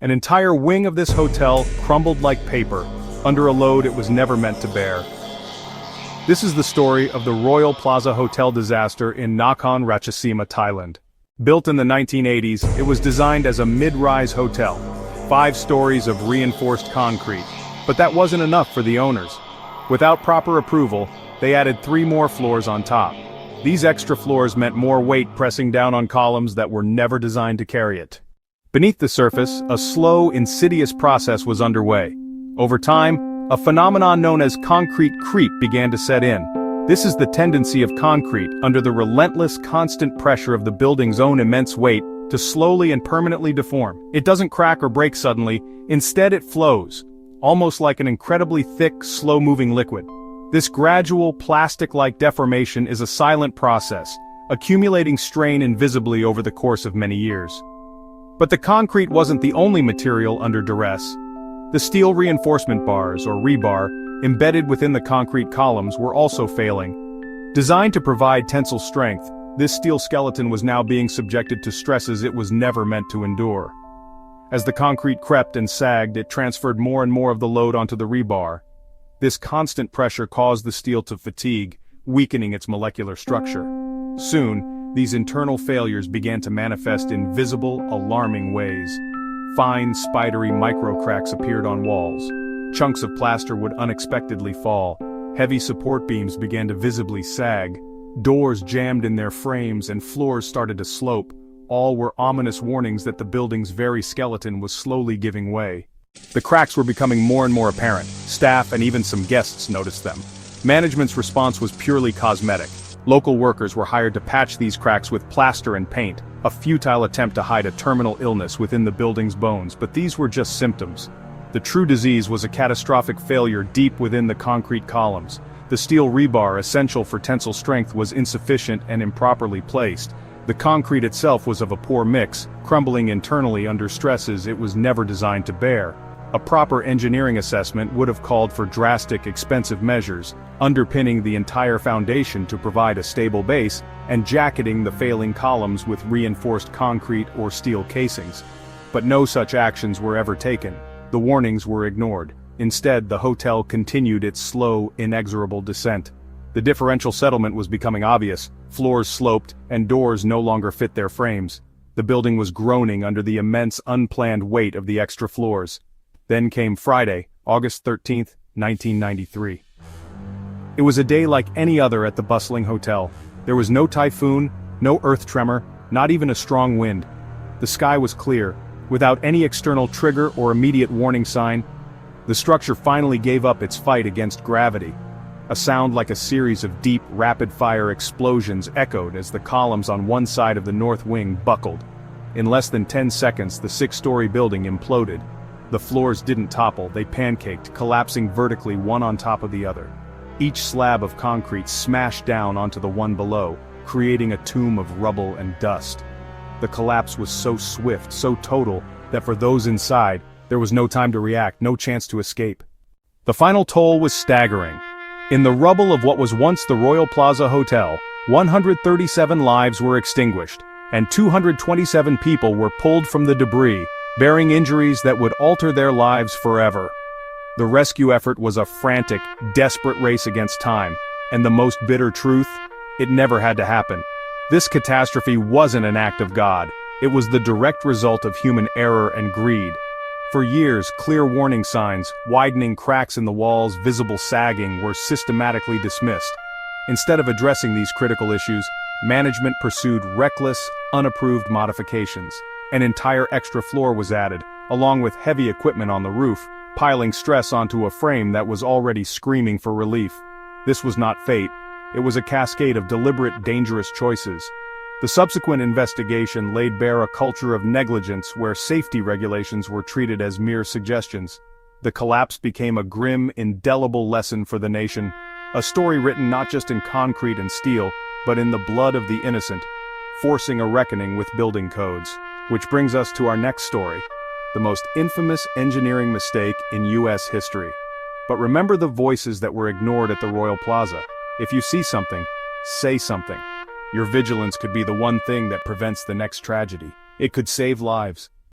An entire wing of this hotel crumbled like paper, under a load it was never meant to bear. This is the story of the Royal Plaza Hotel disaster in Nakhon Ratchasima, Thailand. Built in the 1980s, it was designed as a mid-rise hotel, 5 stories of reinforced concrete. But that wasn't enough for the owners. Without proper approval, they added 3 more floors on top. These extra floors meant more weight pressing down on columns that were never designed to carry it. Beneath the surface, a slow, insidious process was underway. Over time, a phenomenon known as concrete creep began to set in. This is the tendency of concrete, under the relentless, constant pressure of the building's own immense weight, to slowly and permanently deform. It doesn't crack or break suddenly, instead it flows, almost like an incredibly thick, slow-moving liquid. This gradual, plastic-like deformation is a silent process, accumulating strain invisibly over the course of many years. But the concrete wasn't the only material under duress. The steel reinforcement bars, or rebar, embedded within the concrete columns were also failing. Designed to provide tensile strength, this steel skeleton was now being subjected to stresses it was never meant to endure. As the concrete crept and sagged, it transferred more and more of the load onto the rebar. This constant pressure caused the steel to fatigue, weakening its molecular structure. Soon, these internal failures began to manifest in visible, alarming ways. Fine, spidery microcracks appeared on walls. Chunks of plaster would unexpectedly fall. Heavy support beams began to visibly sag. Doors jammed in their frames and floors started to slope. All were ominous warnings that the building's very skeleton was slowly giving way. The cracks were becoming more and more apparent. Staff and even some guests noticed them. Management's response was purely cosmetic. Local workers were hired to patch these cracks with plaster and paint, a futile attempt to hide a terminal illness within the building's bones, but these were just symptoms. The true disease was a catastrophic failure deep within the concrete columns. The steel rebar essential for tensile strength was insufficient and improperly placed. The concrete itself was of a poor mix, crumbling internally under stresses it was never designed to bear. A proper engineering assessment would have called for drastic, expensive measures, underpinning the entire foundation to provide a stable base, and jacketing the failing columns with reinforced concrete or steel casings. But no such actions were ever taken. The warnings were ignored. Instead, the hotel continued its slow, inexorable descent. The differential settlement was becoming obvious. Floors sloped, and doors no longer fit their frames. The building was groaning under the immense, unplanned weight of the extra floors. Then came Friday, August 13, 1993. It was a day like any other at the bustling hotel. There was no typhoon, no earth tremor, not even a strong wind. The sky was clear, without any external trigger or immediate warning sign. The structure finally gave up its fight against gravity. A sound like a series of deep, rapid-fire explosions echoed as the columns on one side of the north wing buckled. In less than 10 seconds, the 6-story building imploded. The floors didn't topple, they pancaked, collapsing vertically one on top of the other. Each slab of concrete smashed down onto the one below, creating a tomb of rubble and dust. The collapse was so swift, so total, that for those inside, there was no time to react, no chance to escape. The final toll was staggering. In the rubble of what was once the Royal Plaza Hotel, 137 lives were extinguished, and 227 people were pulled from the debris, bearing injuries that would alter their lives forever. The rescue effort was a frantic, desperate race against time, and the most bitter truth, it never had to happen. This catastrophe wasn't an act of God, it was the direct result of human error and greed. For years, clear warning signs, widening cracks in the walls, visible sagging, were systematically dismissed. Instead of addressing these critical issues, management pursued reckless, unapproved modifications. An entire extra floor was added, along with heavy equipment on the roof, piling stress onto a frame that was already screaming for relief. This was not fate, it was a cascade of deliberate, dangerous choices. The subsequent investigation laid bare a culture of negligence where safety regulations were treated as mere suggestions. The collapse became a grim, indelible lesson for the nation, a story written not just in concrete and steel, but in the blood of the innocent, forcing a reckoning with building codes. Which brings us to our next story, the most infamous engineering mistake in U.S. history. But remember the voices that were ignored at the Royal Plaza. If you see something, say something. Your vigilance could be the one thing that prevents the next tragedy. It could save lives.